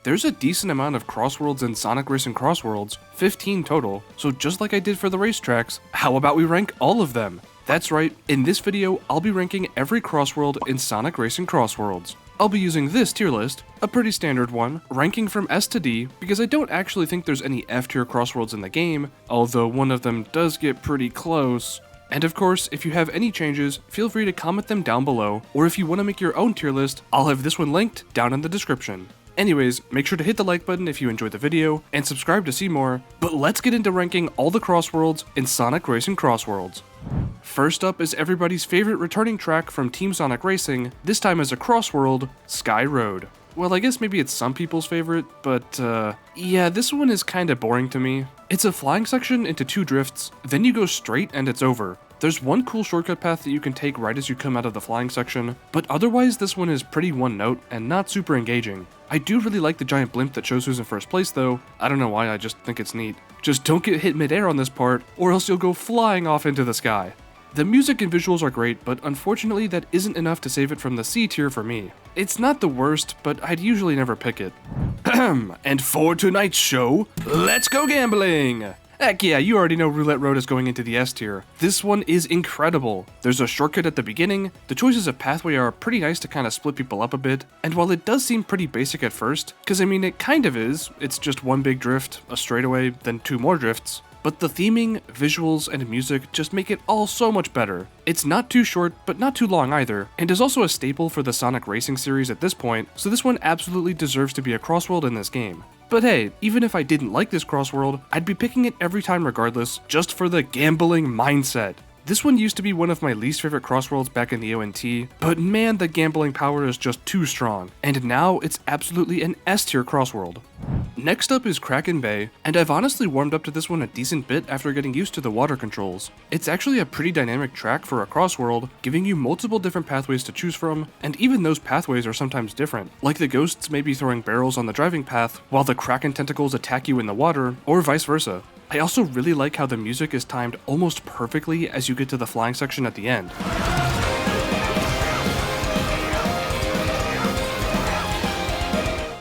There's a decent amount of Crossworlds in Sonic Racing Crossworlds, 15 total, so just like I did for the racetracks, how about we rank all of them? That's right, in this video, I'll be ranking every Crossworld in Sonic Racing Crossworlds. I'll be using this tier list, a pretty standard one, ranking from S to D, because I don't actually think there's any F tier Crossworlds in the game, although one of them does get pretty close. And of course, if you have any changes, feel free to comment them down below, or if you want to make your own tier list, I'll have this one linked down in the description. Anyways, make sure to hit the like button if you enjoyed the video, and subscribe to see more, but let's get into ranking all the Crossworlds in Sonic Racing Crossworlds. First up is everybody's favorite returning track from Team Sonic Racing, this time as a Crossworld, Sky Road. Well, I guess maybe it's some people's favorite, but yeah, this one is kinda boring to me. It's a flying section into 2 drifts, then you go straight and it's over. There's one cool shortcut path that you can take right as you come out of the flying section, but otherwise this one is pretty one note and not super engaging. I do really like the giant blimp that shows who's in first place though. I don't know why, I just think it's neat. Just don't get hit midair on this part, or else you'll go flying off into the sky. The music and visuals are great, but unfortunately that isn't enough to save it from the C tier for me. It's not the worst, but I'd usually never pick it. And for tonight's show, let's go gambling! Heck yeah, you already know Roulette Road is going into the S tier. This one is incredible. There's a shortcut at the beginning, the choices of pathway are pretty nice to kind of split people up a bit, and while it does seem pretty basic at first, cause I mean it kind of is, it's just one big drift, a straightaway, then 2 more drifts, but the theming, visuals, and music just make it all so much better. It's not too short, but not too long either, and is also a staple for the Sonic Racing series at this point, so this one absolutely deserves to be a Crossworld in this game. But hey, even if I didn't like this Crossworld, I'd be picking it every time regardless, just for the gambling mindset. This one used to be one of my least favorite Crossworlds back in the ONT, but man, the gambling power is just too strong, and now it's absolutely an S tier Crossworld. Next up is Kraken Bay, and I've honestly warmed up to this one a decent bit after getting used to the water controls. It's actually a pretty dynamic track for a Crossworld, giving you multiple different pathways to choose from, and even those pathways are sometimes different, like the ghosts may be throwing barrels on the driving path, while the Kraken tentacles attack you in the water, or vice versa. I also really like how the music is timed almost perfectly as you get to the flying section at the end.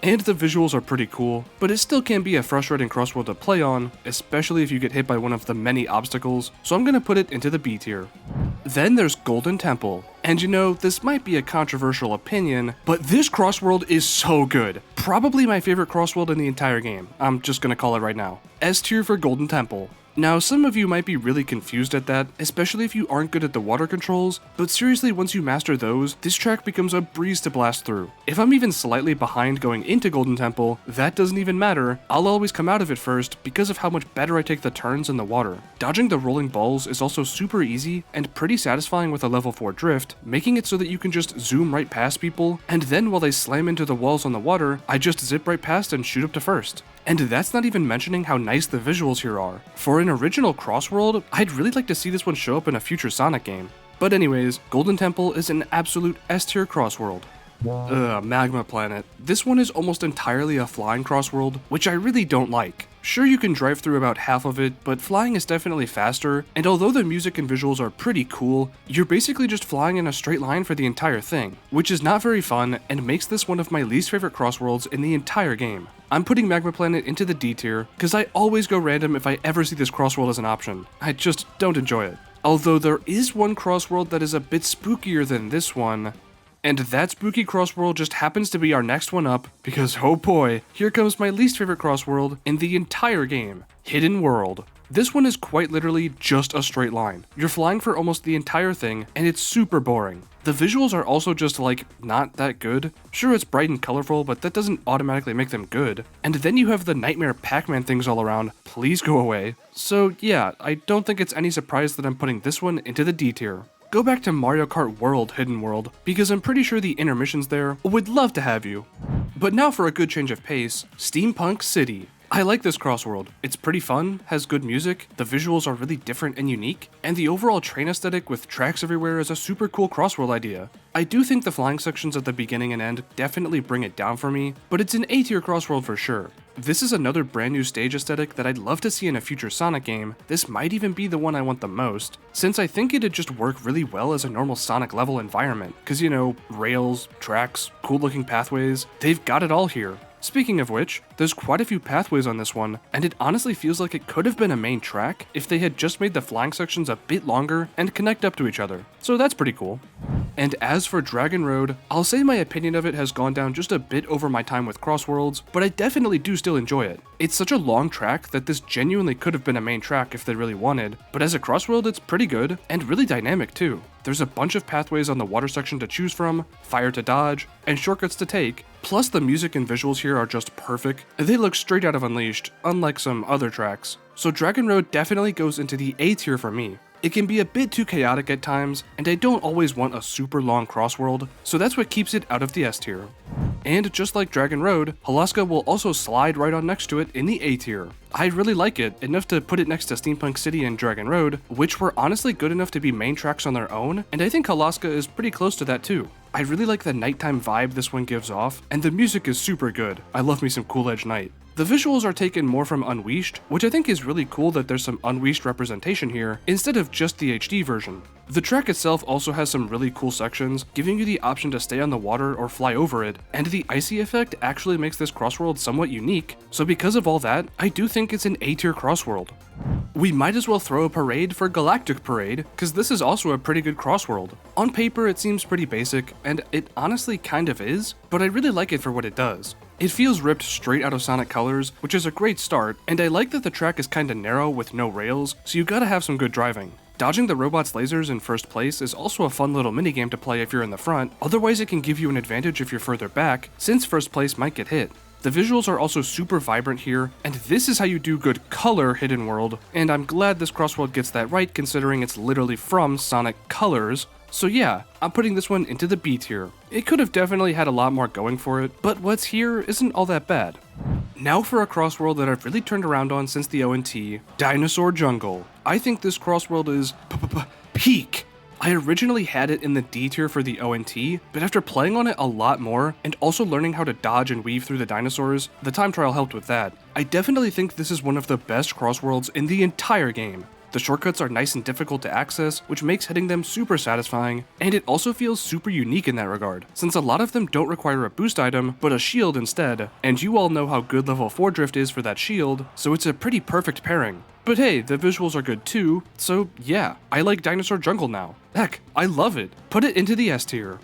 And the visuals are pretty cool, but it still can be a frustrating Crossworld to play on, especially if you get hit by one of the many obstacles, so I'm gonna put it into the B tier. Then there's Golden Temple, and you know, this might be a controversial opinion, but this Crossworld is so good. Probably my favorite Crossworld in the entire game, I'm just gonna call it right now. S tier for Golden Temple. Now, some of you might be really confused at that, especially if you aren't good at the water controls, but seriously, once you master those, this track becomes a breeze to blast through. If I'm even slightly behind going into Golden Temple, that doesn't even matter, I'll always come out of it first because of how much better I take the turns in the water. Dodging the rolling balls is also super easy and pretty satisfying with a level 4 drift, making it so that you can just zoom right past people, and then while they slam into the walls on the water, I just zip right past and shoot up to first. And that's not even mentioning how nice the visuals here are. For an original Crossworld, I'd really like to see this one show up in a future Sonic game. But anyways, Golden Temple is an absolute S tier Crossworld. Magma Planet. This one is almost entirely a flying Crossworld, which I really don't like. Sure, you can drive through about half of it, but flying is definitely faster, and although the music and visuals are pretty cool, you're basically just flying in a straight line for the entire thing, which is not very fun and makes this one of my least favorite Crossworlds in the entire game. I'm putting Magma Planet into the D tier, because I always go random if I ever see this Crossworld as an option. I just don't enjoy it. Although there is one Crossworld that is a bit spookier than this one, and that spooky Crossworld just happens to be our next one up, because oh boy, here comes my least favorite Crossworld in the entire game, Hidden World. This one is quite literally just a straight line. You're flying for almost the entire thing, and it's super boring. The visuals are also just like, not that good. Sure, it's bright and colorful, but that doesn't automatically make them good. And then you have the Nightmare Pac-Man things all around, please go away. So yeah, I don't think it's any surprise that I'm putting this one into the D tier. Go back to Mario Kart World Hidden World, because I'm pretty sure the intermissions there would love to have you. But now for a good change of pace, Steampunk City. I like this Crossworld. It's pretty fun, has good music, the visuals are really different and unique, and the overall train aesthetic with tracks everywhere is a super cool Crossworld idea. I do think the flying sections at the beginning and end definitely bring it down for me, but it's an A tier Crossworld for sure. This is another brand new stage aesthetic that I'd love to see in a future Sonic game. This might even be the one I want the most, since I think it'd just work really well as a normal Sonic level environment, cause you know, rails, tracks, cool looking pathways, they've got it all here. Speaking of which, there's quite a few pathways on this one, and it honestly feels like it could have been a main track if they had just made the flying sections a bit longer and connect up to each other, so that's pretty cool. And as for Dragon Road, I'll say my opinion of it has gone down just a bit over my time with Crossworlds, but I definitely do still enjoy it. It's such a long track that this genuinely could have been a main track if they really wanted, but as a Crossworld it's pretty good, and really dynamic too. There's a bunch of pathways on the water section to choose from, fire to dodge, and shortcuts to take, plus the music and visuals here are just perfect. They look straight out of Unleashed, unlike some other tracks. So Dragon Road definitely goes into the A tier for me. It can be a bit too chaotic at times, and I don't always want a super long Crossworld, so that's what keeps it out of the S tier. And just like Dragon Road, Alaska will also slide right on next to it in the A tier. I really like it, enough to put it next to Steampunk City and Dragon Road, which were honestly good enough to be main tracks on their own, and I think Alaska is pretty close to that too. I really like the nighttime vibe this one gives off, and the music is super good. I love me some Cool Edge Night. The visuals are taken more from Unleashed, which I think is really cool that there's some Unleashed representation here, instead of just the HD version. The track itself also has some really cool sections, giving you the option to stay on the water or fly over it, and the icy effect actually makes this Crossworld somewhat unique, so because of all that, I do think it's an A-tier Crossworld. We might as well throw a parade for Galactic Parade, cause this is also a pretty good Crossworld. On paper it seems pretty basic, and it honestly kind of is, but I really like it for what it does. It feels ripped straight out of Sonic Colors, which is a great start, and I like that the track is kinda narrow with no rails, so you gotta have some good driving. Dodging the robot's lasers in first place is also a fun little minigame to play if you're in the front, otherwise it can give you an advantage if you're further back, since first place might get hit. The visuals are also super vibrant here, and this is how you do good color Hidden World, and I'm glad this Crossworld gets that right considering it's literally from Sonic Colors. So yeah, I'm putting this one into the B tier. It could have definitely had a lot more going for it, but what's here isn't all that bad. Now for a Crossworld that I've really turned around on since the ONT, Dinosaur Jungle. I think this Crossworld is peak. I originally had it in the D tier for the ONT, but after playing on it a lot more, and also learning how to dodge and weave through the dinosaurs, the time trial helped with that. I definitely think this is one of the best Crossworlds in the entire game. The shortcuts are nice and difficult to access, which makes hitting them super satisfying, and it also feels super unique in that regard, since a lot of them don't require a boost item, but a shield instead, and you all know how good level 4 drift is for that shield, so it's a pretty perfect pairing. But hey, the visuals are good too, so yeah, I like Dinosaur Jungle now. Heck, I love it. Put it into the S tier.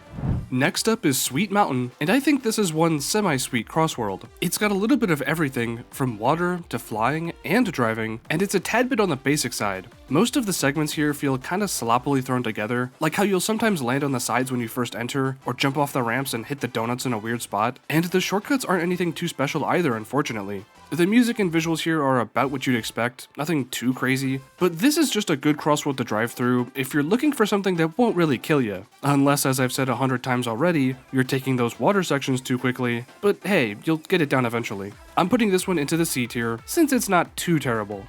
Next up is Sweet Mountain, and I think this is one semi-sweet Crossworld. It's got a little bit of everything, from water to flying and driving, and it's a tad bit on the basic side. Most of the segments here feel kinda sloppily thrown together, like how you'll sometimes land on the sides when you first enter, or jump off the ramps and hit the donuts in a weird spot, and the shortcuts aren't anything too special either, unfortunately. The music and visuals here are about what you'd expect, nothing too crazy, but this is just a good Crossworld to drive through if you're looking for something that won't really kill you. Unless, as I've said 100 times already, you're taking those water sections too quickly, but hey, you'll get it down eventually. I'm putting this one into the C tier, since it's not too terrible.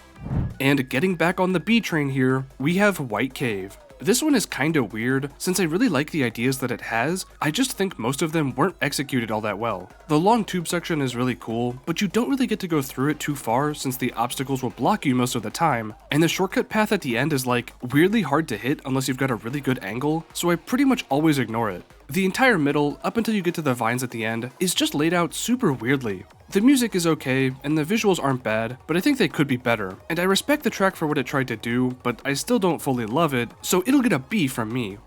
And getting back on the B train here, we have White Cave. This one is kinda weird, since I really like the ideas that it has, I just think most of them weren't executed all that well. The long tube section is really cool, but you don't really get to go through it too far since the obstacles will block you most of the time, and the shortcut path at the end is like weirdly hard to hit unless you've got a really good angle, so I pretty much always ignore it. The entire middle, up until you get to the vines at the end, is just laid out super weirdly. The music is okay, and the visuals aren't bad, but I think they could be better, and I respect the track for what it tried to do, but I still don't fully love it, so it'll get a B from me.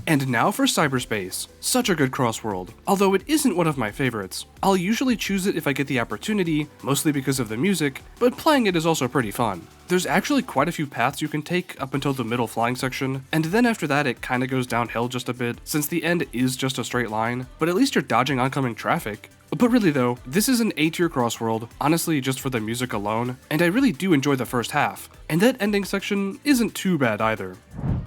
And now for Cyberspace. Such a good Crossworld, although it isn't one of my favorites. I'll usually choose it if I get the opportunity, mostly because of the music, but playing it is also pretty fun. There's actually quite a few paths you can take up until the middle flying section, and then after that it kinda goes downhill just a bit, since the end is just a straight line, but at least you're dodging oncoming traffic. But really though, this is an A-tier Crossworld, honestly just for the music alone, and I really do enjoy the first half, and that ending section isn't too bad either.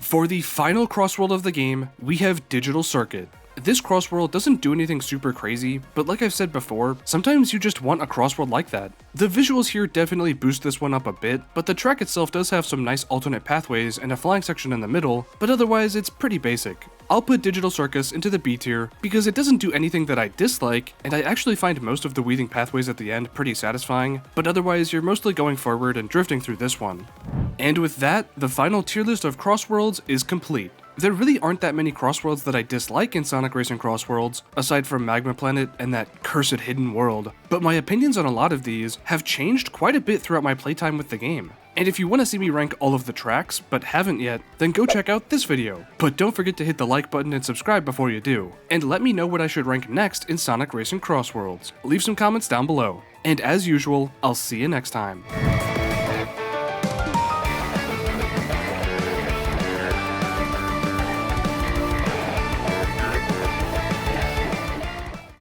For the final Crossworld of the game, we have Digital Circuit. This Crossworld doesn't do anything super crazy, but like I've said before, sometimes you just want a Crossworld like that. The visuals here definitely boost this one up a bit, but the track itself does have some nice alternate pathways and a flying section in the middle, but otherwise it's pretty basic. I'll put Digital Circus into the B tier because it doesn't do anything that I dislike, and I actually find most of the weaving pathways at the end pretty satisfying, but otherwise you're mostly going forward and drifting through this one. And with that, the final tier list of Crossworlds is complete. There really aren't that many Crossworlds that I dislike in Sonic Racing Crossworlds, aside from Magma Planet and that cursed hidden world, but my opinions on a lot of these have changed quite a bit throughout my playtime with the game. And if you want to see me rank all of the tracks, but haven't yet, then go check out this video. But don't forget to hit the like button and subscribe before you do. And let me know what I should rank next in Sonic Racing Crossworlds. Leave some comments down below. And as usual, I'll see you next time.